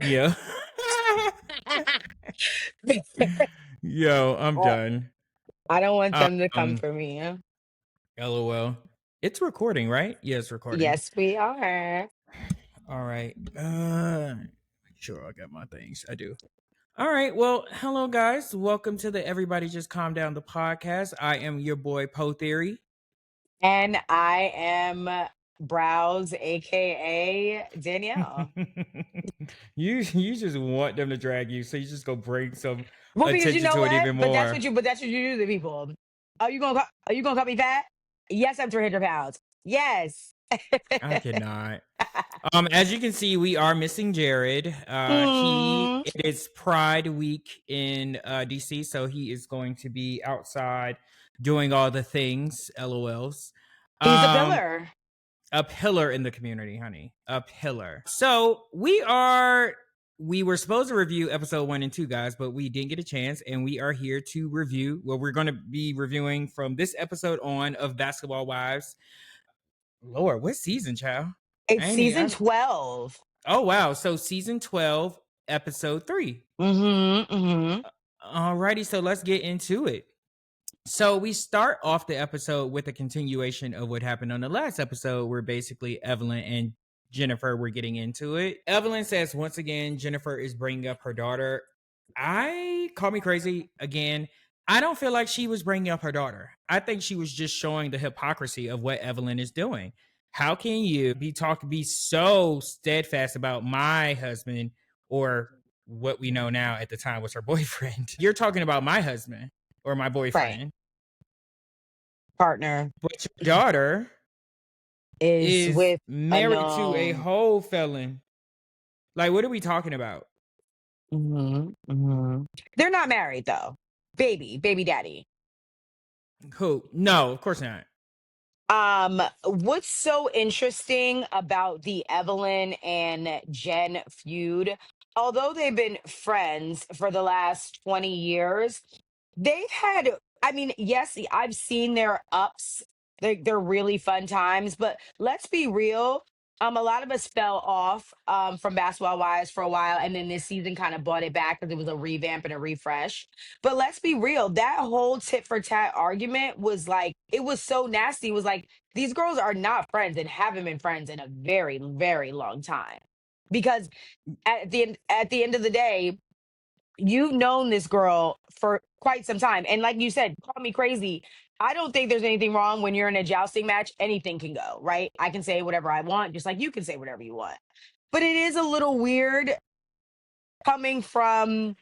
Yeah. Yo, I'm Oh, done. I don't want them to come Um, for me. Huh? LOL. It's recording, right? Yeah, it's recording. Yes, we are. All right. Make sure I got my things. I do. All right. Well, hello guys. Welcome to the Everybody Just Calm Down the podcast. I am your boy Poe Theory. And I am Browse, aka Danielle. You just want them to drag you, so you just go bring some Well, because you attention know to it what? even more. But that's what you do to people. Are you gonna call me fat? Yes, I'm 300 pounds. Yes. I cannot. As you can see, we are missing Jared. Hmm. It is Pride Week in DC, so he is going to be outside doing all the things. LOLs. He's a Um, pillar. a pillar in the community, honey. A pillar. So we were supposed to review episode 1 and 2, guys, but we didn't get a chance, and we are here to review. Well, we're going to be reviewing from this episode on of Basketball Wives. Lord, what season, child? It's season 12. Oh wow! So season 12, episode 3. Mm-hmm. Mm-hmm. Alrighty, so let's get into it. So we start off the episode with a continuation of what happened on the last episode, where basically Evelyn and Jennifer were getting into it. Evelyn says once again Jennifer is bringing up her daughter. I call me crazy again. I don't feel like she was bringing up her daughter. I think she was just showing the hypocrisy of what Evelyn is doing. How can you be so steadfast about my husband, or what we know now at the time was her boyfriend? You're talking about my husband or my Right. boyfriend, Partner but your daughter is is with a married to a known. whole felon. Like, what are we talking about? Mm-hmm. Mm-hmm. They're not married though. Baby daddy. Who? No, of course not. What's so interesting about the Evelyn and Jen feud, although they've been friends for the last 20 years, they've had, I mean, yes, I've seen their ups. They're really fun times, but let's be real. A lot of us fell off from Basketball Wives for a while, and then this season kind of brought it back because it was a revamp and a refresh. But let's be real, that whole tit for tat argument was like, it was so nasty. It was like, these girls are not friends and haven't been friends in a very, very long time. Because at the end of the day, you've known this girl for quite some time. And like you said, call me crazy. I don't think there's anything wrong when you're in a jousting match. Anything can go, right? I can say whatever I want, just like you can say whatever you want. But it is a little weird coming from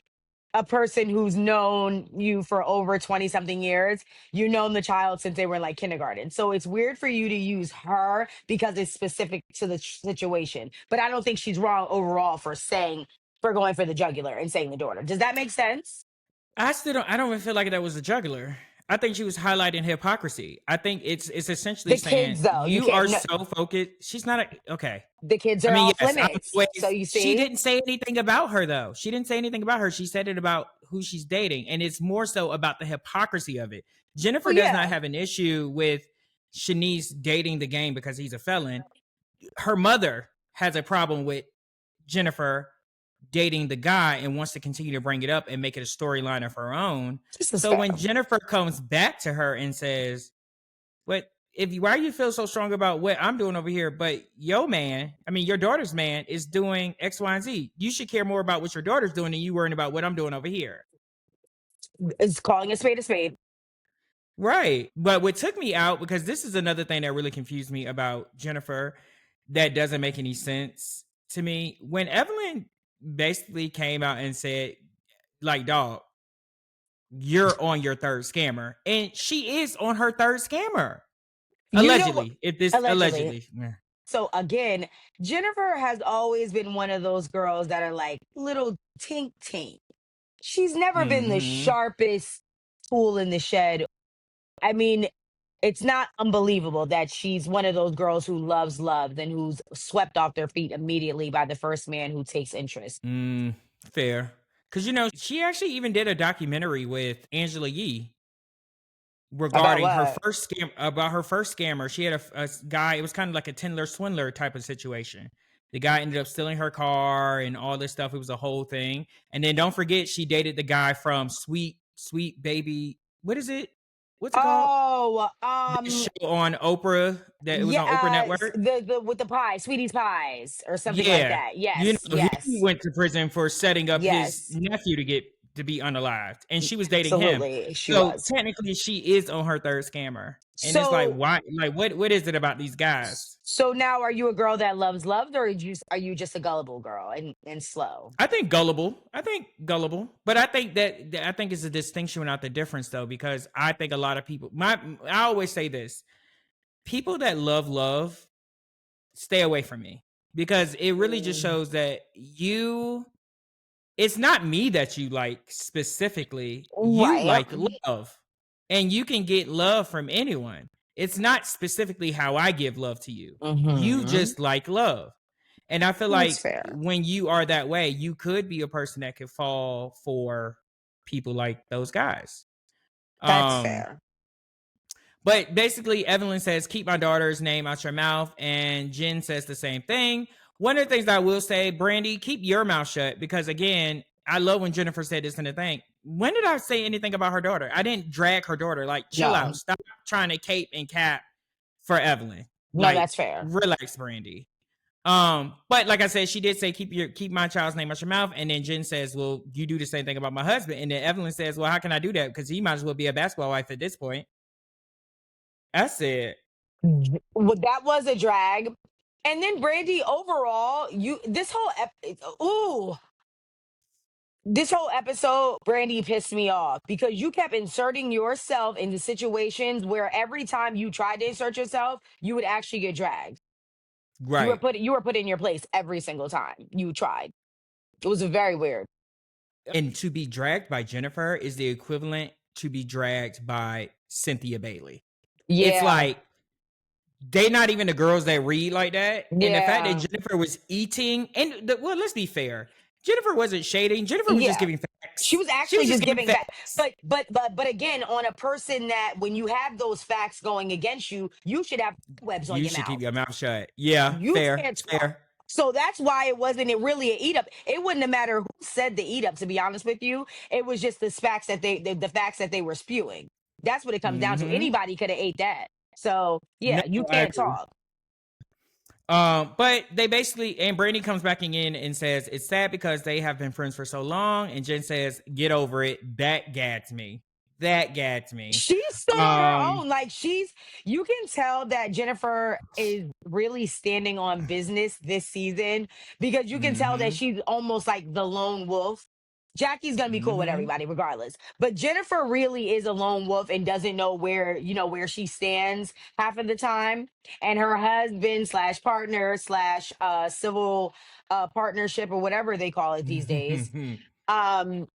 a person who's known you for over 20 something years. You've known the child since they were in like kindergarten. So it's weird for you to use her because it's specific to the situation. But I don't think she's wrong overall for going for the jugular and saying the daughter. Does that make sense? I don't even feel like that was a jugular. I think she was highlighting hypocrisy. I think it's essentially The saying kids, though, you you are can't. No, so focused. She's not okay. the kids I are mean, off yes, I'm limits. So always. you She see, didn't say anything about her though. She didn't say anything about her. She said it about who she's dating, and it's more so about the hypocrisy of it. oh Jennifer does not yeah, have an issue with Shanice dating the game because he's a felon. Her mother has a problem with Jennifer dating the guy and wants to continue to bring it up and make it a storyline of her own. just a So when spell. Jennifer comes back to her and says, "What if you? Why you feel so strong about what I'm doing over here? But your man, I mean your daughter's man, is doing X, Y, and Z. You should care more about what your daughter's doing than you worrying about what I'm doing over here." It's calling a spade a spade. Right. But what took me out, because this is another thing that really confused me about Jennifer that doesn't make any sense to me. When Evelyn basically came out and said, like, dog, you're on your third scammer. And she is on her third scammer. You know what? Allegedly. If this Allegedly. allegedly. Yeah. So again, Jennifer has always been one of those girls that are like little tink tink. She's never been the Mm-hmm. sharpest tool in the shed. I mean, it's not unbelievable that she's one of those girls who loves love and who's swept off their feet immediately by the first man who takes interest. Fair. Because, she actually even did a documentary with Angela Yee About regarding her what? first scam, about her first scammer. She had a guy, it was kind of like a Tindler swindler type of situation. The guy ended up stealing her car and all this stuff. It was a whole thing. And then don't forget, she dated the guy from Sweet Baby. What is it? What's it called? Oh, That show on Oprah, that it was yeah, on Oprah Network. the with the pie, Sweetie's Pies, or something like Yeah. that. You Yes, know, he yes, went to prison for setting up his yes, nephew to be unalived, and she was dating him. absolutely, she So was. technically she is on her third scammer. And it's like, So, why, like what is it about these guys? so now, are you a girl that loves loved, or are you just a gullible girl and slow? I think gullible. I think gullible, but I think that I think it's a distinction without the difference though, because I think a lot of people. I always say this: people that love stay away from me, because it really just Mm, shows that you. It's not me that you like specifically. You right. like love, and you can get love from anyone. It's not specifically how I give love to you. You Hmm. just like love. And I feel That's like fair. when you are that way, you could be a person that could fall for people like those guys. That's Um, fair. but basically, Evelyn says, keep my daughter's name out your mouth. And Jen says the same thing. One of the things I will say, Brandy, keep your mouth shut, because again, I love when Jennifer said this in the thing. When did I say anything about her daughter? I didn't drag her daughter. Like, chill out. No, Stop trying to cape and cap for Evelyn. no, Like, that's fair. relax, Brandy. But like I said, she did say keep my child's name out your mouth. And then Jen says, well, you do the same thing about my husband. And then Evelyn says, well, how can I do that? Because he might as well be a basketball wife at this point. I said, Well, that was a drag. And then Brandy, overall, you this whole ooh, this whole episode, Brandy pissed me off because you kept inserting yourself into situations where every time you tried to insert yourself, you would actually get dragged. right. You were put in your place every single time you tried. It was very weird. And to be dragged by Jennifer is the equivalent to be dragged by Cynthia Bailey. It's Yeah, like they not even the girls that read like that. And the fact that yeah, Jennifer was eating, and well, let's be fair. Jennifer wasn't shading. Jennifer was just yeah. giving She facts. was She was actually just just giving giving facts, facts. but again, on a person that when you have those facts going against you, you should have webs on You your should keep mouth. your mouth shut. Yeah, You fair, can't talk. fair. So that's why it wasn't it really an eat up. It wouldn't have mattered who said the eat up, to be honest with you. It was just the facts that the facts that they were spewing. That's what it comes down to. Mm-hmm. Anybody could have ate that. So No, yeah, you I can't agree. talk. But they basically, and Brandy comes back in and says it's sad because they have been friends for so long. And Jen says, "Get over it." That gads me. That gads me. She stood on her Um. own. Like you can tell that Jennifer is really standing on business this season because you can tell that Mm-hmm. she's almost like the lone wolf. Jackie's gonna be cool with Mm-hmm. everybody regardless, but Jennifer really is a lone wolf and doesn't know where where she stands half of the time. And her husband slash partner slash civil partnership or whatever they call it these days. Um,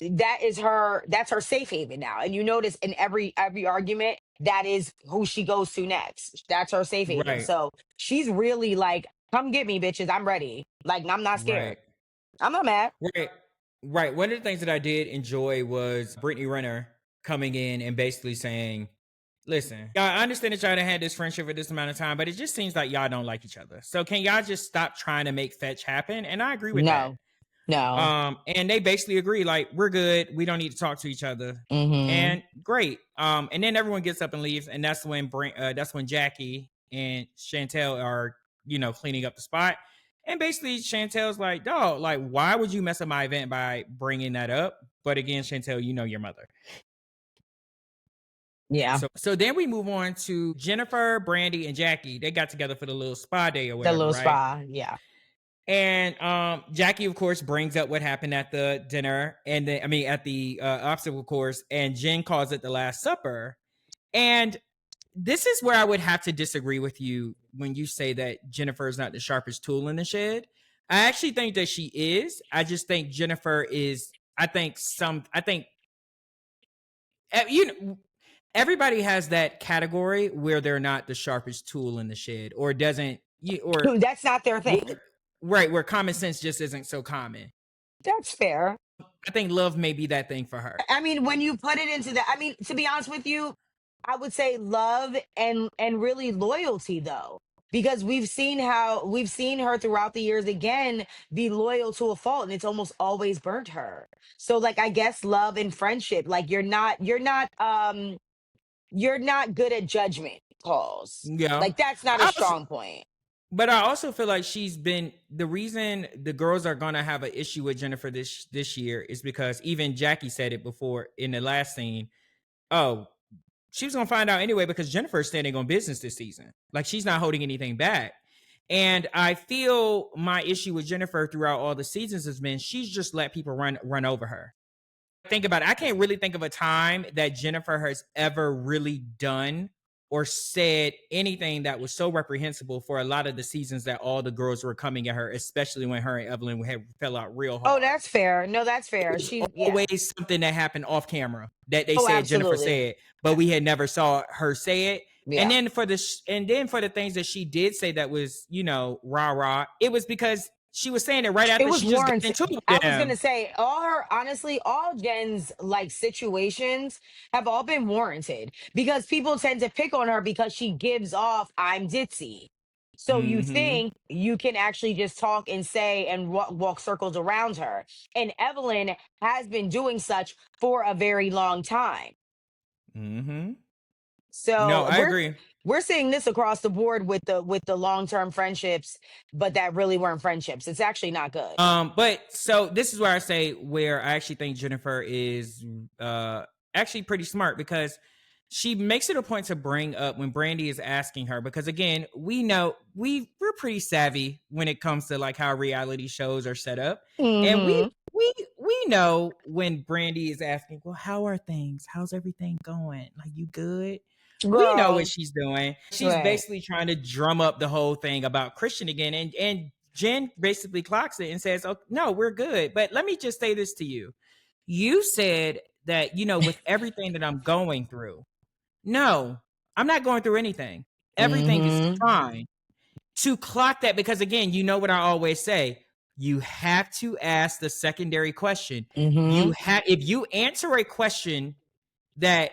that's her safe haven now, and you notice in every argument that is who she goes to next. That's her safe haven. Right. So she's really like, come get me, bitches, I'm ready. Like, I'm not scared. Right. I'm not mad. Right. Right. One of the things that I did enjoy was Brittany Renner coming in and basically saying, listen, y'all, I understand that y'all done had this friendship for this amount of time, but it just seems like y'all don't like each other. So can y'all just stop trying to make fetch happen? And I agree with that. No, no. And they basically agree, like, we're good. We don't need to talk to each other. Hmm. And great. And then everyone gets up and leaves, and that's when Jackie and Chantel are, cleaning up the spot. And basically, Chantel's like, dog, like, why would you mess up my event by bringing that up? But again, Chantel, you know your mother. Yeah, So then we move on to Jennifer, Brandy, and Jackie. They got together for the little spa day or the whatever, little right? spa. Yeah. And Jackie, of course, brings up what happened at the dinner, and then at the obstacle course, and Jen calls it the Last Supper. And this is where I would have to disagree with you when you say that Jennifer is not the sharpest tool in the shed. I actually think that she is. I just think Jennifer is. I think you know everybody has that category where they're not the sharpest tool in the shed, or doesn't or Dude, that's not their thing. right, where common sense just isn't so common. That's fair. I think love may be that thing for her. I mean, when you put it into that, I mean, to be honest with you, I would say love and really loyalty though. because we've seen her throughout the years again be loyal to a fault, and it's almost always burnt her. So like, I guess love and friendship, like you're not good at judgment calls. Yeah. Like that's not a I also, strong point. but I also feel like she's been the reason the girls are gonna have an issue with Jennifer this year is because even Jackie said it before in the last scene. Oh, she was gonna find out anyway because Jennifer's standing on business this season. Like she's not holding anything back. And I feel my issue with Jennifer throughout all the seasons has been she's just let people run over her. Think about it. I can't really think of a time that Jennifer has ever really done or said anything that was so reprehensible for a lot of the seasons that all the girls were coming at her, especially when her and Evelyn fell out real Oh, hard. that's fair. No, that's It fair. was Yeah. always something that happened off camera that they Oh, said Jennifer absolutely. said, but we had never saw her say it. And Yeah. then for the things that she did say that was, rah rah, it was because she was saying it right It after was she just got warranted. into it I with was gonna them. say honestly, all Jen's like situations have all been warranted because people tend to pick on her because she gives off "I'm ditzy." So you Mm-hmm. think you can actually just talk and say and walk circles around her. And Evelyn has been doing such for a very long time. Mm-hmm. No, So I agree. we're seeing this across the board with the long-term friendships, but that really weren't friendships. It's actually not good. But so this is where I say where I actually think Jennifer is actually pretty smart because she makes it a point to bring up when Brandy is asking her because again, we know we're pretty savvy when it comes to like how reality shows are set up. And we Hmm. we we know when Brandy is asking, "Well, how are things? How's everything going? Like you good?" We know what Girl, she's doing. She's right. basically trying to drum up the whole thing about Christian again. And Jen basically clocks it and says, "Oh, no, we're good." But let me just say this to you. You said that, with everything that I'm going through. No, I'm not going through anything. Everything is Mhm. fine. To clock that, because again, you know what I always say, you have to ask the secondary question. Mhm. If you answer a question that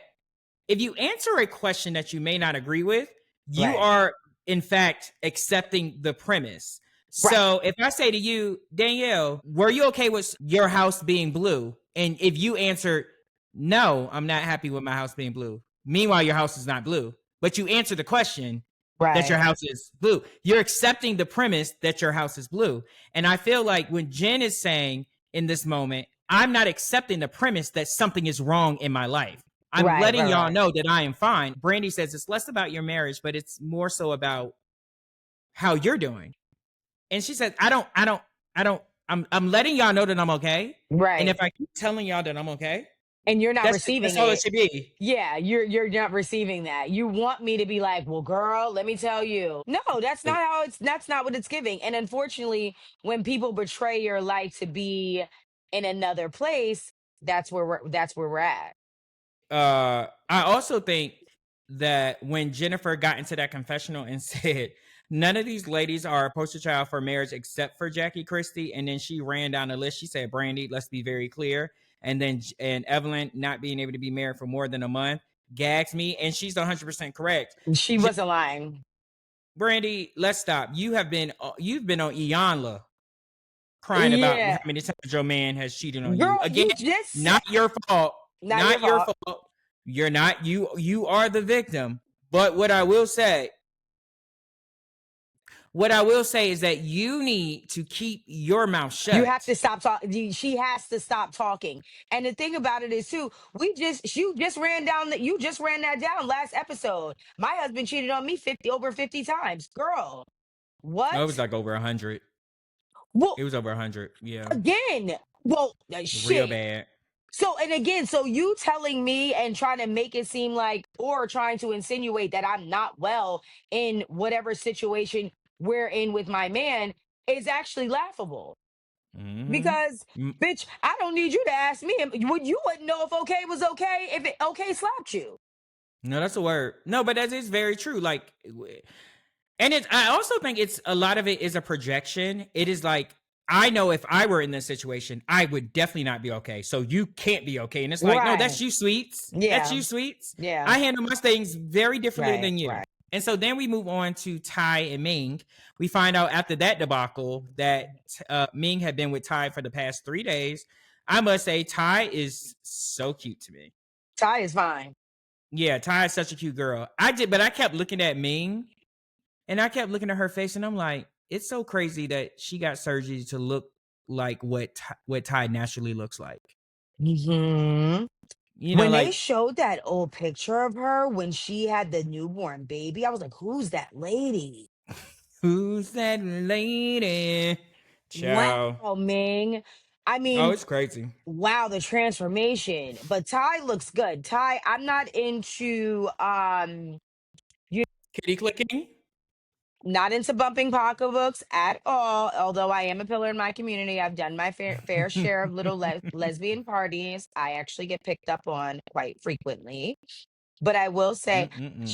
if you answer a question that you may not agree with, you Right. are in fact accepting the premise. Right. So if I say to you, Danielle, were you okay with your house being blue? And if you answer, no, I'm not happy with my house being blue. Meanwhile, your house is not blue, but you answer the question that your Right. house is blue. You're accepting the premise that your house is blue. And I feel like when Jen is saying in this moment, I'm not accepting the premise that something is wrong in my life. I'm Right. letting Right. y'all Right. know that I am fine. Brandy says it's less about your marriage, but it's more so about how you're doing. And she said, I don't, I'm letting y'all know that I'm okay. And if Right. I keep telling y'all that I'm okay, And you're not receiving that's all it it. should be. Yeah, you're not receiving that. You want me to be like, "Well, girl, let me tell you." No, that's not what it's giving. And unfortunately, when people betray your life to be in another place, that's where we're at. I also think that when Jennifer got into that confessional and said, none of these ladies are a poster child for marriage except for Jackie Christie. And then she ran down the list. She said, Brandy, let's be very clear. And Evelyn not being able to be married for more than a month gags me. And she's 100% correct. She wasn't lying. Brandy, let's stop. You've been on Iyanla crying about how Yeah. many times your man has cheated on you. Girl, Again, you just not said your fault. not your Not your fault. fault. You're not you are the victim. But what I will say is that you need to keep your mouth You have shut. to stop talking. She has to stop talking. And the thing about it is too, you just ran down that you just ran that down last episode. My husband cheated on me 50 times. Girl, Oh, it was what? like over 100. Well, It was over 100. Yeah. again. Well, Real shit. bad. So and again, so you telling me and trying to make it seem like or trying to insinuate that I'm not well in whatever situation we're in with my man is actually laughable. Mm-hmm. Because, bitch, I don't need you to ask me. You wouldn't know if okay was okay if it okay slapped you. No, that's a word. No, but that is very true. Like, and I also think it's a lot of it is a projection. It is like, I know if I were in this situation, I would definitely not be okay. So you can't be okay. And it's like, no, Right. that's you, sweets. That's Yeah. you, sweets. Yeah. I handle my things very differently Right. than you. Right. And so then we move on to Ty and Ming. We find out after that debacle that Ming had been with Ty for the past 3 days. I must say, Ty is so cute to me. Ty is fine. Yeah, Ty is such a cute girl. But I kept looking at Ming, and I kept looking at her face, and I'm like, it's so crazy that she got surgery to look like what Ty naturally looks like. Hmm. You know, When they like, showed that old picture of her when she had the newborn baby, I was like, who's that lady? who's that lady? Ciao. Wow, Ming. I Oh, mean, it's crazy. wow, the transformation. But Ty looks good. Ty, I'm not into you Kitty clicking. not into bumping pocketbooks at all. Although I am a pillar in my community, I've done my fair share of little lesbian parties. I actually get picked up on quite frequently. But I will say Mm-mm-mm.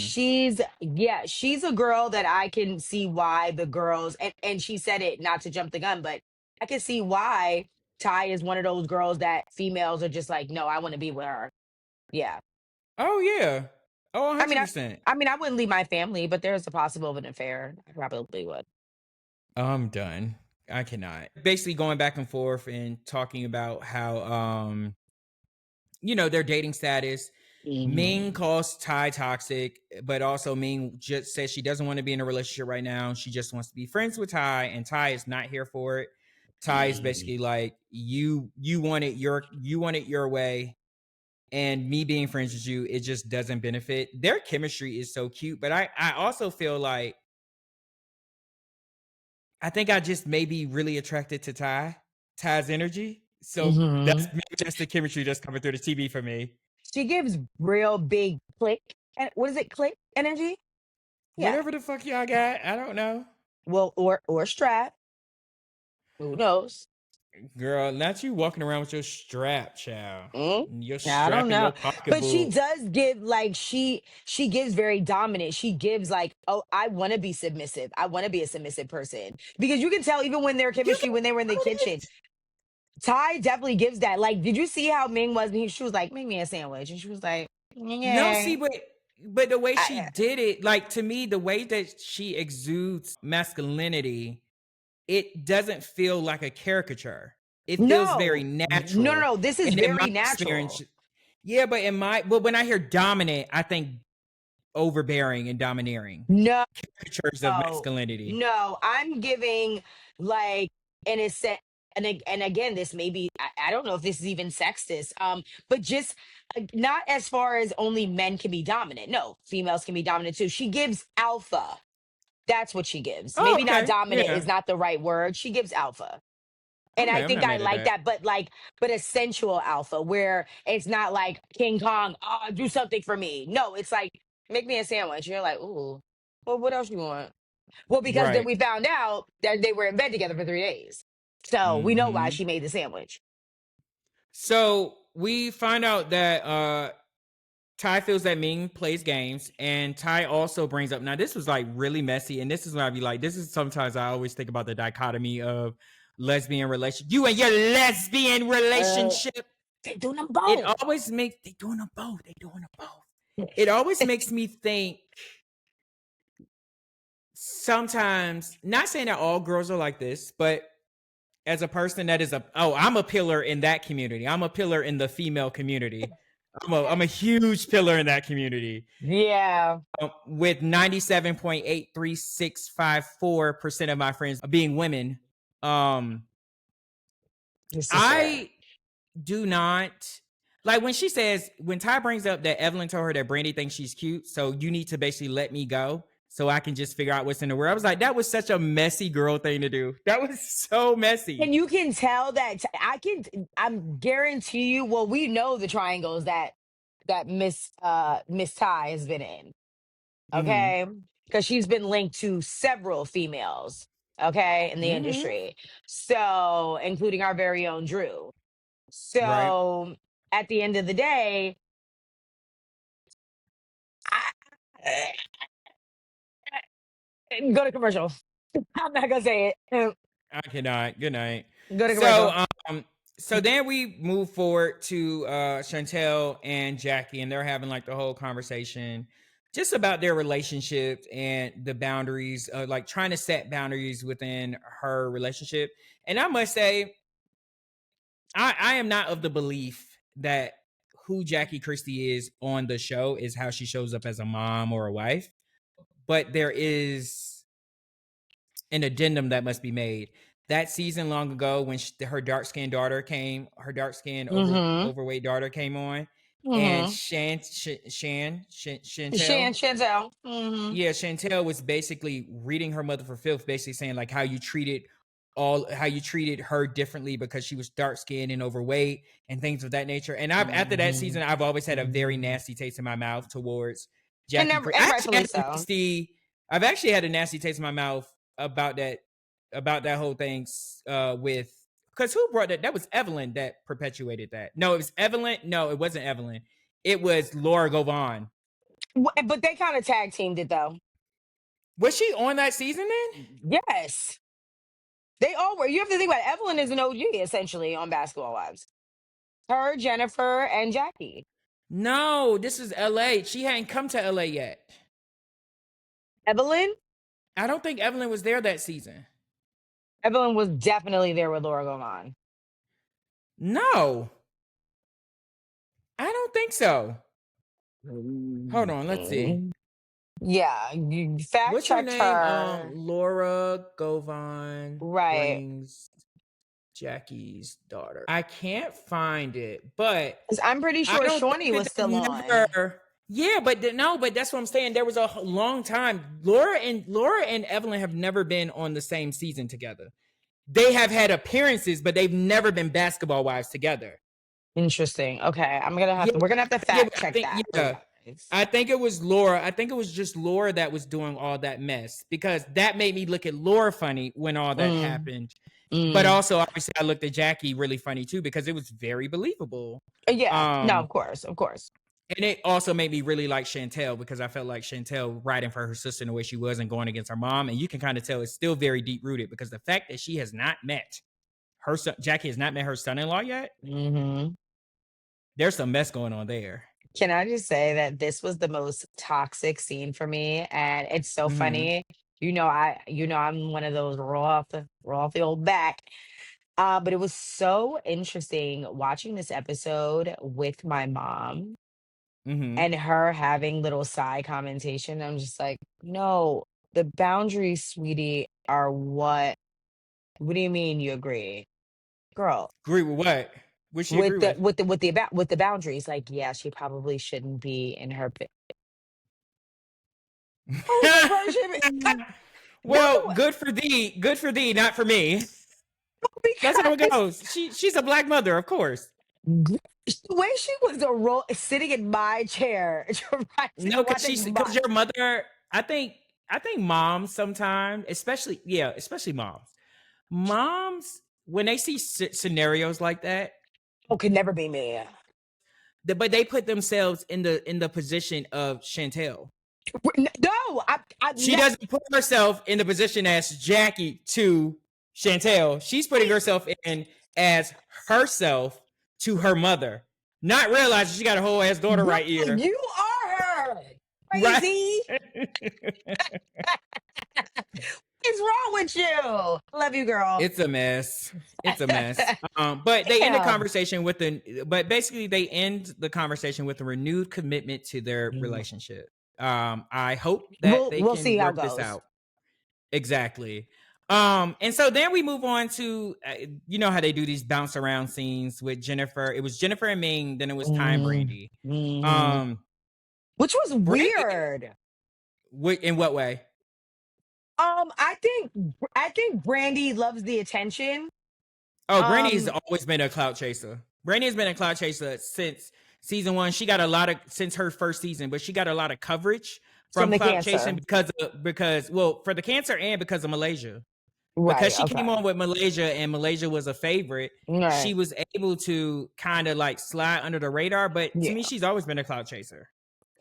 she's a girl that I can see why the girls and she said it not to jump the gun, but I can see why Ty is one of those girls that females are just like, no, I want to be with her. Yeah. Oh yeah. Oh, I mean, 100%. I wouldn't leave my family, but there's a possible of an affair. I probably would. I'm done. I cannot. Basically going back and forth and talking about how their dating status. Ming Mhm. calls Ty toxic, but also Ming just says she doesn't want to be in a relationship right now. She just wants to be friends with Ty, and Ty is not here for it. Ty is Mhm. basically like, you want it your way, and me being friends with you, it just doesn't benefit. Their chemistry is so cute, but I also feel like I think I just may be really attracted to Ty's energy. So Mhm. that's the chemistry that's coming through the TV for me. She gives real big click and what is it? Click energy? Yeah. Whatever the fuck y'all got, I don't know. Well, or strap. Who knows? Girl, not you walking around with your strap, child. Mm, Your I don't strap in know. your But she pocketbook. does give like she gives very dominant. She gives like, oh, I want to be submissive. I want to be a submissive person. Because you can tell even when their You chemistry, when they were in the know kitchen, this. Ty definitely gives that. Like, did you see how Ming was? And she was like, make me a sandwich. And she was like, No, yeah. see, but the way she I, did it, like to me, the way that she exudes masculinity, it doesn't feel like a caricature. It feels very no, no, no, natural. no. This is And in my very experience, natural. yeah, but when I hear dominant, I think overbearing and domineering. No. Caricatures of Oh, masculinity. no, I'm giving like an set and again, this may be I don't know if this is even sexist, but just not as far as only men can be dominant. No, females can be dominant too. She gives alpha. That's what she gives. Oh, Maybe not okay. dominant Yeah. is not the right word. She gives alpha. And I Okay, I'm think not I mad at like that. that, but a sensual alpha where it's not like King Kong, oh, do something for me. No, it's like, make me a sandwich. You're like, ooh, well, what else you want? Well, because then Right. we found out that they were in bed together for 3 days. So we know why Hmm. she made the sandwich. So we find out that Ty feels that Ming plays games, and Ty also brings up. Now, this was like really messy, and this is when I be like, this is sometimes I always think about the dichotomy of lesbian relation. You and your lesbian Uh, relationship. they doing them It both. always makes they doing them both. They doing them both. It always makes me think. Sometimes, not saying that all girls are like this, but as a person that is I'm a pillar in that community. I'm a pillar in the female community. I'm a huge pillar in that community. Yeah, With 97.83654% of my friends being women, um, this is fair. I do not like when Ty brings up that Evelyn told her that Brandy thinks she's cute, so you need to basically let me go so I can just figure out what's in the world. I was like, that was such a messy girl thing to do. That was so messy. And you can tell that I'm guarantee you, well, we know the triangles that Miss Ty has been in. Mm-hmm. Okay. Because she's been linked to several females, okay, in the Mm-hmm. industry. So, including our very own Drew. Right. So, at the end of the day, go to commercial. I'm not gonna say it. I cannot. Good night. Go to So, commercial. so then we move forward to Chantel and Jackie, and they're having like the whole conversation. just about their relationship and the boundaries, like trying to set boundaries within her relationship. And I must say, I am not of the belief that who Jackie Christie is on the show is how she shows up as a mom or a wife, but there is an addendum that must be made. That season long ago when her dark skinned daughter came, her dark skinned Mm-hmm. overweight daughter came on, and Mm-hmm. Chantel, Chantel. Mm-hmm. yeah, Chantel was basically reading her mother for filth, basically saying like how you treated her differently because she was dark skinned and overweight and things of that nature. And I've after that Mm-hmm. season, I've always had a very Mm-hmm. nasty taste in my mouth towards And Jackie. and rightfully so. I've actually had a nasty taste in my mouth about that whole thing with because who brought that? That was Evelyn that perpetuated that. No, it was Evelyn. No, it wasn't Evelyn. It was Laura Govan. But they kind of tag teamed it though. Was she on that season then? Yes. They all were. You have to think about it. Evelyn is an OG essentially on Basketball Wives. Her, Jennifer, and Jackie. No, this is LA. She hadn't come to LA yet. Evelyn? I don't think Evelyn was there that season. Evelyn was definitely there with Laura Govan. No, I don't think so. Hold on, let's see. Mm. Yeah, you fact What's her checked name? her. Laura Govan Right. brings Jackie's daughter. I can't find it, but 'Cause I'm pretty I sure don't Shawnee think was that they've still on. never. Yeah, but no, but that's what I'm saying. There was a long time. Laura and Evelyn have never been on the same season together. They have had appearances, but they've never been basketball wives together. Interesting. Okay. Yeah, We're gonna have to yeah, fact check that for you yeah. guys. I think it was Laura. I think it was just Laura that was doing all that mess because that made me look at Laura funny when all that Mm, happened. But mm. also, obviously, I looked at Jackie really funny too because it was very believable. Yeah. No, Um, of course, of course. and it also made me really like Chantel because I felt like Chantel riding for her sister in the way she was and going against her mom. And you can kind of tell it's still very deep rooted because the fact that she has not met her son, Jackie has not met her son in law yet. Hmm. There's some mess going on there. Can I just say that this was the most toxic scene for me, and it's so Mm-hmm. funny. I'm one of those raw off the old back. But it was so interesting watching this episode with my mom Mm-hmm. and her having little side commentation. I'm just like, no, the boundaries, sweetie, are what? What do you mean you agree, girl? Agree with what? What she agree with? With the boundaries, like, yeah, she probably shouldn't be in her. I was like, bro, Well, no, good for thee. Good for thee, not for me. That's how it because goes. She's a black mother, of course. the way she was sitting in my chair, No, watching because my. your mother. I think moms sometimes, especially moms. Moms when they see scenarios like that, Oh, could never be me. but they put themselves in the position of Chantel. No, I She never. doesn't put herself in the position as Jackie to Chantel. She's putting herself in as herself to her mother, not realizing she got a whole ass daughter Right, right here. you are her. Right. Crazy. What's wrong with you? Love you, girl. It's a mess. It's a mess. But they end the Damn. conversation with but basically they end the conversation with a renewed commitment to their Mm. relationship. I hope that they We'll see can how it work this goes. out. Exactly. And so then we move on to you know how they do these bounce around scenes with Jennifer. It was Jennifer and Ming, then it was Time Mm, Brandy. mhm. Um, Which was Brandy, weird. in what way? I think Brandy loves the attention. Oh, Brandy's Um, always been a clout chaser. Brandy has been a clout chaser since season one. She got a lot of since her first season, but she got a lot of coverage from from the clout chasing cancer. because well for the cancer and because of Malaysia. Because Right. she came Okay. on with Malaysia and Malaysia was a favorite, she Right. was able to kind of like slide under the radar. But to me, Yeah. she's always been a cloud chaser.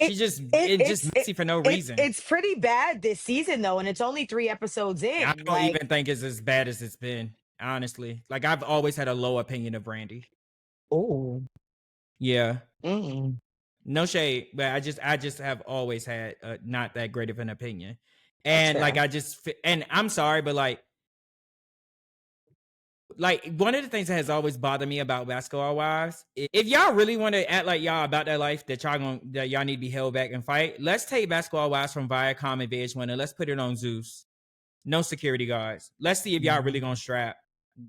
It, It just messy for no reason. it's pretty bad this season though, and it's only 3 episodes I in. don't Like, even think it's as bad as it's been, honestly. Like I've always had a low opinion of Brandy. oh, Yeah. mm. No shade, but I just have always had not that great of an opinion. That's And like fair. I just and I'm sorry, but like one of the things that has always bothered me about basketball wives, if y'all really want to act like y'all about that life that y'all need to be held back and fight, let's take basketball wives from Viacom and VH1 and let's put it on Zeus. No security guards. Let's see if y'all really gonna strap.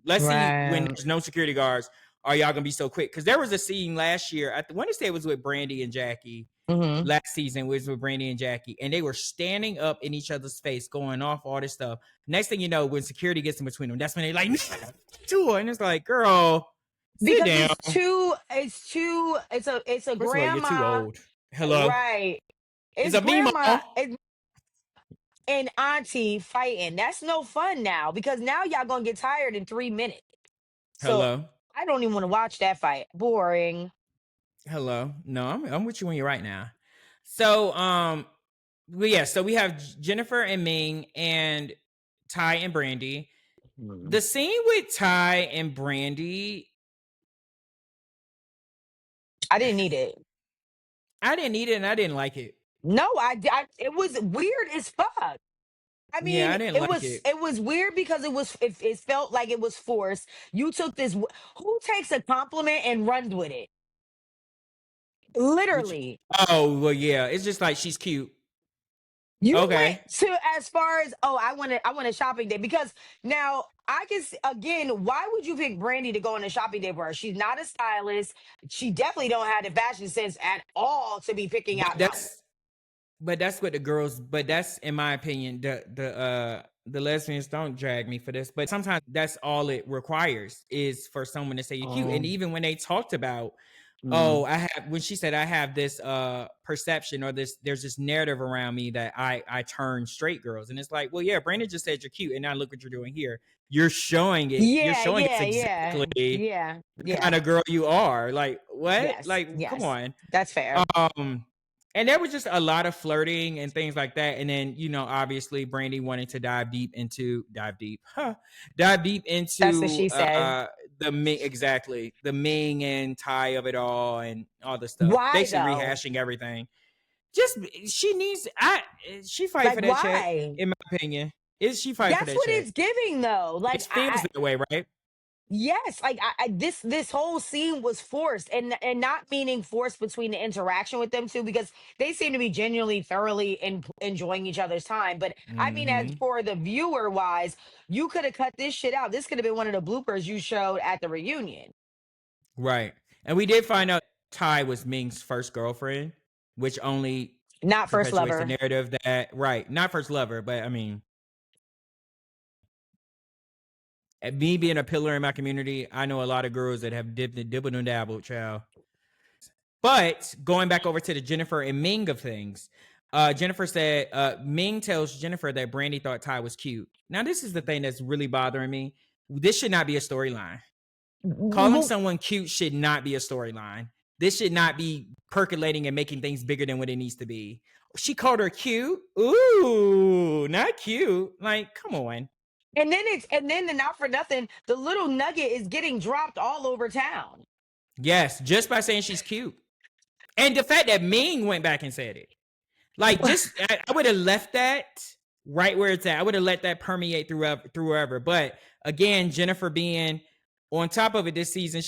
Let's see when Right. there's no security guards, are y'all gonna be so quick? Because there was a scene last year. I want to say it was with Brandy and Jackie. Hmm. Last season was with Brandy and Jackie, and they were standing up in each other's face, going off all this stuff. Next thing you know, when security gets in between them, that's when they like, and it's like, girl, sit Because down. it's a First of all, you're too grandma, old. Hello, right? it's It's a meme. grandma and auntie fighting. That's no fun now because now y'all gonna get tired in 3 minutes. So Hello, I don't even want to watch that fight. Boring. hello. No, I'm with you when you're right now. So, well, yeah. So we have Jennifer and Ming and Ty and Brandy. Mhm. The scene with Ty and Brandy, I didn't need it. I didn't need it and I didn't like it. No, it was weird as fuck. I Yeah, mean, I didn't it like was it. it was weird because it felt like it was forced. You took this. Who takes a compliment and runs with it? Which, Literally, oh well, yeah. It's just like she's cute. you went Okay, to as far as, oh, I want a shopping day because now I can again. Why would you pick Brandy to go on a shopping day for her? She's not a stylist. She definitely don't have the fashion sense at all to be picking but out outfits. that's what the girls. But that's in my opinion. The lesbians don't drag me for this, but sometimes that's all it requires is for someone to say you're cute. And Um, even when they talked about, mm. oh, I have when she said I have this perception or this there's this narrative around me that I turn straight girls. And it's like, well, yeah, Brandon just said you're cute, and now look what you're doing here. You're Yeah, showing us yeah, yeah, exactly yeah, the kind yeah. of girl you are. Like, what? Yes, Like, come yes, on. that's fair. Um, and there was just a lot of flirting and things like that. And then, obviously Brandy wanted to dive deep That's what into she said. the Ming, exactly, the Ming and Ty of it all and all the stuff, Why basically though? rehashing everything. Just she needs she fight Like for that check, why? in my opinion. Is she fight for That's that what check? it's giving though. It Like feels that way, right? yes, like this whole scene was forced, and not meaning forced between the interaction with them two because they seem to be genuinely thoroughly enjoying each other's time. But I mean, as Hmm. for the viewer wise, you could have cut this shit out. This could have been one of the bloopers you showed at the reunion. Right. And we did find out Ty was Ming's first girlfriend, which only Not first perpetuates the lover. narrative that, right, not first lover, but I mean, me being a pillar in my community, I know a lot of girls that have dibbled and dabbled, child. But going back over to the Jennifer and Ming of things, Jennifer said, Ming tells Jennifer that Brandy thought Ty was cute. Now, this is the thing that's really bothering me. This should not be a storyline. Calling Well, someone cute should not be a storyline. This should not be percolating and making things bigger than what it needs to be. She called her cute. Ooh, not cute. Like, come on. and then the not for nothing, the little nugget is getting dropped all over town. Yes, just by saying she's cute. And the fact that Ming went back and said it. Like, just I would have left that right where it's at. I would have let that permeate through wherever. But again, Jennifer being on top of it this season,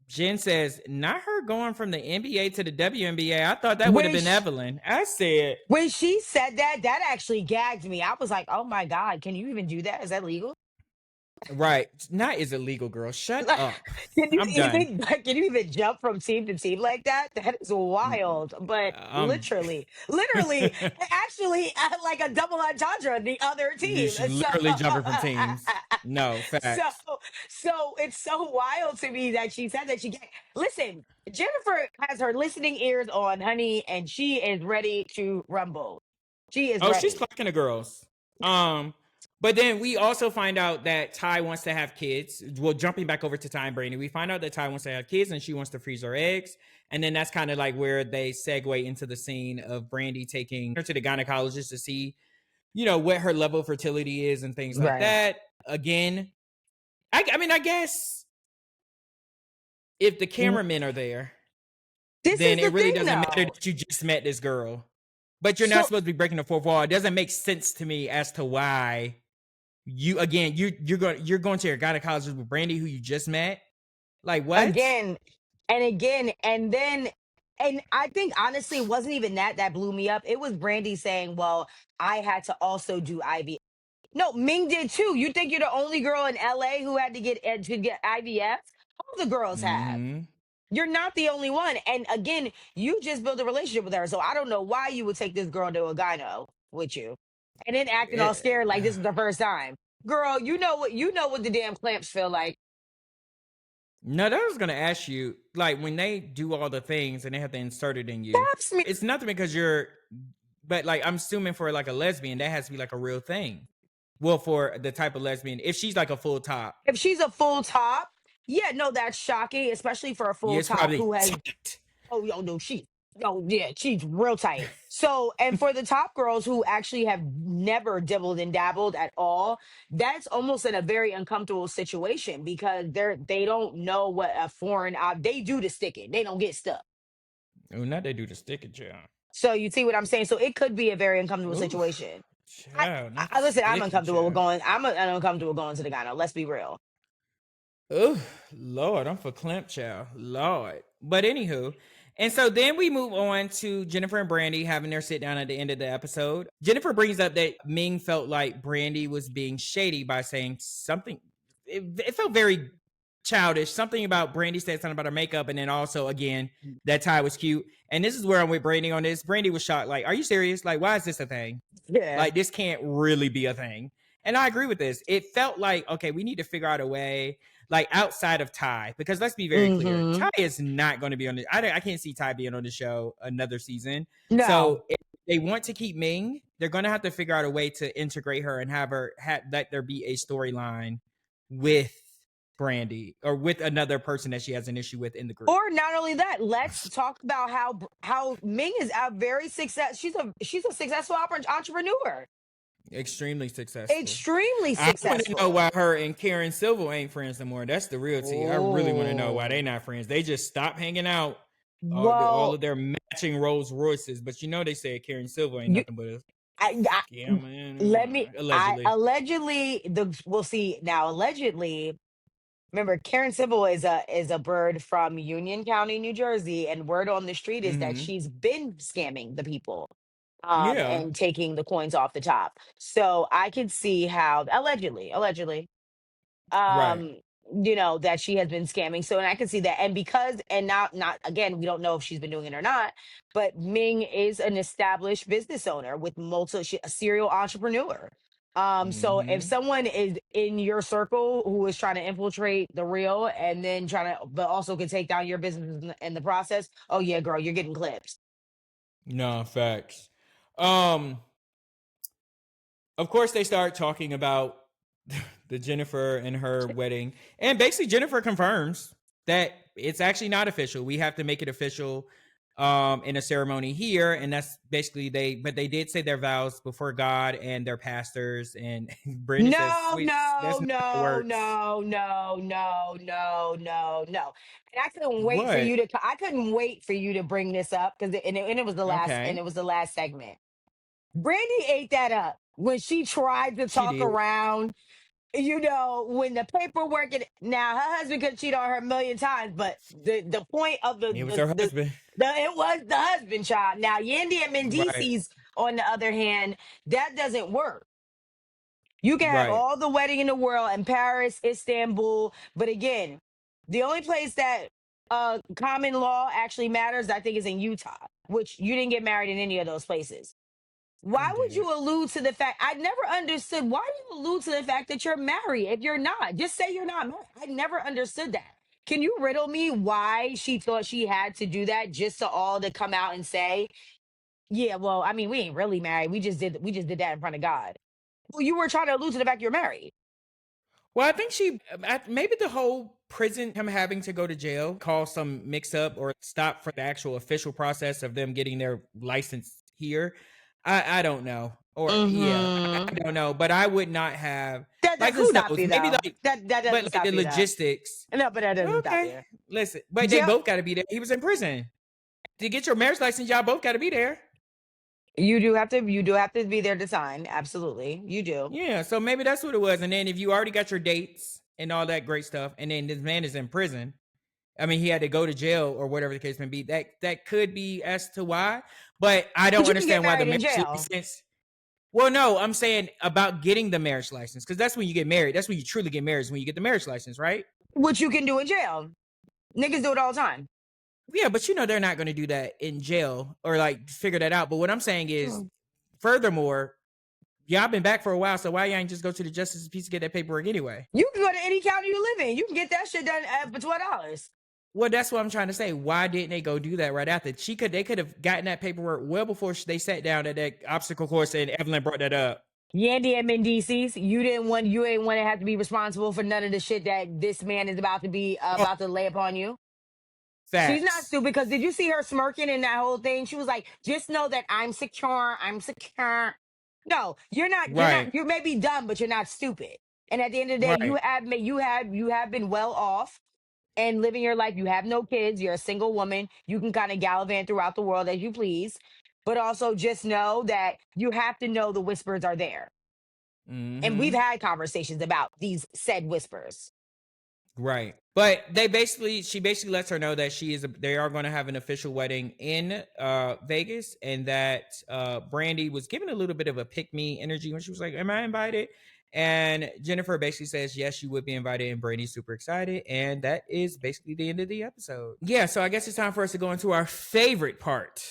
Jen says, not her going from the NBA to the WNBA. I thought that would have When been sh Evelyn. I said, when she said that, that actually gagged me. I was like, "Oh my god, can you even do that? Is that legal?" right, not is illegal, girl. Shut up. Can you I'm done. even can you even jump from team to team like that? That is wild. But I'm literally, actually, like a double entendre, the other team. she's literally jumping from teams. No, So, facts. so it's so wild to me that she said that listen. Jennifer has her listening ears on, honey, and she is ready to rumble. She is Oh, she's ready. clocking the girls. Um, but then we also find out that Ty wants to have kids. Well, jumping back over to Ty and Brady, we find out that Ty wants to have kids and she wants to freeze her eggs. And then that's kind of like where they segue into the scene of Brandy taking her to the gynecologist to see, what her level of fertility is and things like Right. that. Again, I mean, I guess if the cameramen are there, This is then the it really thing, doesn't matter though. that you just met this girl. But you're not So supposed to be breaking the fourth wall. It doesn't make sense to me as to why you're going to your gynecologist with Brandy, who you just met. Like what? again and again, and then, and I think honestly, it wasn't even that blew me up. It was Brandy saying, "Well, I had to also do IV." No, Ming did too. You think you're the only girl in LA who had to get IVF? All the girls have. Mm-hmm. You're not the only one. And again, you just built a relationship with her. So I don't know why you would take this girl to a gyno with you and then acting all scared like this is the first time. Girl, you know what the damn clamps feel like. No, that was gonna ask you, like when they do all the things and they have to insert it in you, Taps me. it's nothing because you're, but like I'm assuming for like a lesbian, that has to be like a real thing. Well, for the type of lesbian, if she's like a full top, If she's a full top, yeah, no, that's shocking, especially for a yeah, full it's top probably who has. tight. Oh, yo, no, oh, yeah, she's real tight. So, and for the top girls who actually have never dibbled and dabbled at all, that's almost in a very uncomfortable situation because they don't know what a they do to stick it. They don't get stuck. Oh, not they do the sticker job. So you see what I'm saying? So it could be a very uncomfortable Ooh, situation. child, not the Listen, I'm sticker uncomfortable with job. going. I'm uncomfortable going to the gyno. Let's be real. Oh, Lord, I'm for clamp child. Lord. But anywho, and so then we move on to Jennifer and Brandy having their sit down at the end of the episode. Jennifer brings up that Ming felt like Brandy was being shady by saying something. It felt very childish. Something about Brandy said something about her makeup, and then also again that tie was cute. And this is where I'm with Brandy on this. Brandy was shocked. Like, are you serious? Like, why is this a thing? Yeah. Like, this can't really be a thing. And I agree with this. It felt like, okay, we need to figure out a way, like outside of Ty, because let's be very clear, Mm-hmm. Ty is not going to be on the. I can't see Ty being on the show another season. No. So if they want to keep Ming, they're going to have to figure out a way to integrate her and have her let there be a storyline with Brandy or with another person that she has an issue with in the group. Or not only that, let's talk about how Ming is a very she's a successful entrepreneur, Extremely successful. extremely I want to know successful. why her and Karen Civil ain't friends no more. That's the real tea. I really want to know why they Oh, not friends. They just stopped hanging out. All well, of their matching Rolls Royces, but you know they said Karen Civil ain't you, nothing but a I scam, man. let me. I Allegedly. allegedly we'll see now. Allegedly, remember Karen Civil is a bird from Union County, New Jersey, and word on the street is that Mm-hmm. she's been scamming the people, Yeah. and taking the coins off the top. So I could see how allegedly, Right. um that she has been scamming. So, and I can see that, and because, and not again, we don't know if she's been doing it or not, but Ming is an established business owner with a serial entrepreneur. So if Mm-hmm. someone is in your circle who is trying to infiltrate the real and then trying to, but also can take down your business in the process, oh yeah, girl, you're getting clips. No, facts. Um, of course they start talking about the Jennifer and her wedding. And basically Jennifer confirms that it's actually not official. We have to make it official in a ceremony here. And that's basically but they did say their vows before God and their pastors. And Brandon says, No, sweet, that's no, not how it no, works. no, no, no, no, no, no. And I couldn't wait for What? you to. I couldn't wait for you to bring this up because and it was the last, and Okay. it was the last segment. Brandy ate that up when she tried to She talk did. around. When the paperwork, and now her husband could cheat on her a million times, but the point of It was her husband. it was the husband child. Now Yandy and Right. Mendices, on the other hand, that doesn't work. You can have Right. all the wedding in the world in Paris, Istanbul, but again, the only place that common law actually matters, I think, is in Utah, which you didn't get married in any of those places. Why I would did. you allude to the fact? I never understood, why do you allude to the fact that you're married if you're not? Just say you're not married. I never understood that. Can you riddle me why she thought she had to do that just to come out and say, yeah, well, I mean, we ain't really married. We just did that in front of God. Well, you were trying to allude to the fact you're married. Well, I think maybe the whole prison, him having to go to jail, cause some mix up or stop for the actual official process of them getting their license here. I don't know. Or yeah, I Mm-hmm. don't know. But I would not have, That like, doesn't who stop knows? you Maybe though. like, That but doesn't like stop the you though. logistics. No, but that doesn't stop Okay, you. listen, but they Jail. both got to be there. He was in prison. To get your marriage license, y'all both got to be there. You do have to be there to sign. Absolutely. You do. Yeah, so maybe that's what it was. And then if you already got your dates and all that great stuff, and then this man is in prison, I mean, he had to go to jail or whatever the case may be. That could be as to why, but I But don't you can get understand why the married in marriage jail. license. Well, no, I'm saying about getting the marriage license because that's when you get married. That's when you truly get married. Is when you get the marriage license, right? Which you can do in jail. Niggas do it all the time. Yeah, but they're not going to do that in jail or like figure that out. But what I'm saying is, furthermore, y'all been back for a while, so why y'all ain't just go to the justice of peace to get that paperwork anyway? You can go to any county you live in. You can get that shit done for $12. Well, that's what I'm trying to say. Why didn't they go do that right after? They could have gotten that paperwork well before they sat down at that obstacle course, and Evelyn brought that up. Yandy and Mendices, you ain't want to have to be responsible for none of the shit that this man is Oh, about to lay upon you. She's not facts. stupid because did you see her smirking in that whole thing? She was like, just know that I'm secure. I'm secure. No, you're not. You're Right, not. You may be dumb, but you're not stupid. And at the end of the day, right. you have been well off and living your life. You have no kids. You're a single woman. You can kind of gallivant throughout the world as you please. But also just know that you have to know the whispers are there. And we've Mm-hmm. had conversations about these said whispers. Right. But she basically lets her know that they are going to have an official wedding in Vegas, and that Brandy was given a little bit of a pick me energy when she was like, "Am I invited?" And Jennifer basically says, "Yes, you would be invited," and Brandy's super excited, and that is basically the end of the episode. Yeah, so I guess it's time for us to go into our favorite part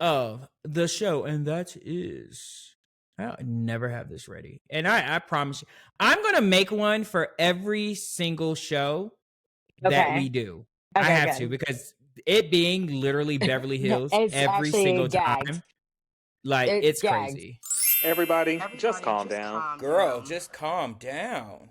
of the show, and that is I never have this ready. And I promise you, I'm going to make one for every single show that Okay. we do. I Okay, have to good. because it being literally Beverly Hills It's every actually single gagged. time, like It's it's gagged. crazy. Everybody, just calm down. Girl, just calm down.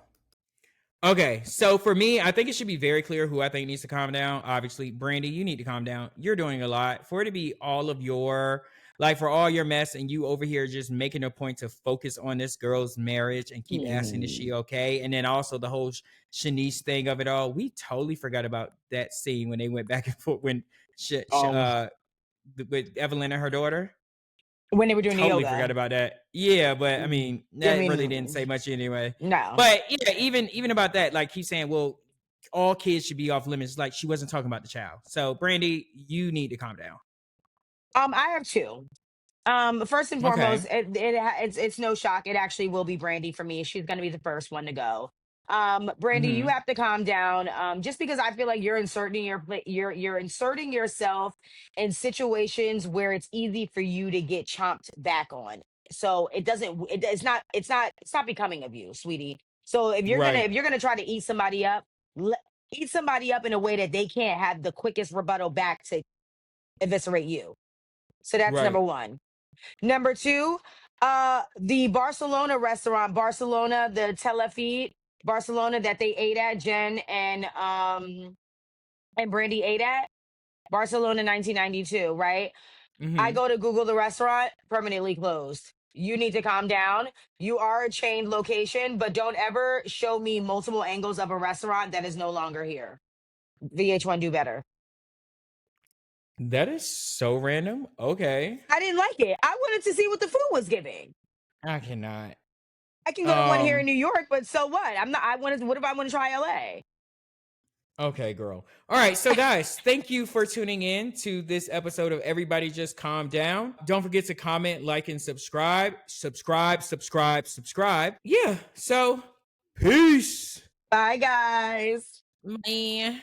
Okay, so for me, I think it should be very clear who I think needs to calm down. Obviously, Brandy, you need to calm down. You're doing a lot. For it to be all of your, like, for all your mess and you over here just making a point to focus on this girl's marriage and keep asking, is she okay? And then also the whole Shanice thing of it all. We totally forgot about that scene when they went back and forth when Um, with Evelyn and her daughter. when they were doing the Totally forgot yoga. about that. Yeah, but I Mm, mean, I that really didn't mean, say much anyway. no. But yeah, even about that, like he's saying, well, all kids should be off limits. Like she wasn't talking about the child. So Brandy, you need to calm down. I have two. First and Okay. foremost, it's no shock. It actually will be Brandy for me. She's going to be the first one to go. Brandy, you Mm-hmm. have to calm down. Just because I feel like you're inserting yourself in situations where it's easy for you to get chomped back on. So it's not becoming of you, sweetie. So Right. if you're gonna try to eat somebody up, eat somebody up in a way that they can't have the quickest rebuttal back to eviscerate you. So that's number Right. one. Number two, the Barcelona restaurant, Barcelona, the Telefit, Barcelona that they ate at, Jen and Brandy ate at, Barcelona 1992, right? I Mm-hmm. go to Google the restaurant, permanently closed. You need to calm down. You are a chained location, but don't ever show me multiple angles of a restaurant that is no longer here. VH1 do better. That is so random. Okay. I didn't like it. I wanted to see what the food was giving. I cannot. I can go to one here in Um, New York, but so what? I'm not. I wanted. What if I want to try LA? okay, girl. All right, so guys, thank you for tuning in to this episode of Everybody Just Calm Down. Don't forget to comment, like, and subscribe. Subscribe, subscribe, subscribe. Yeah, so peace. Bye, guys. Man.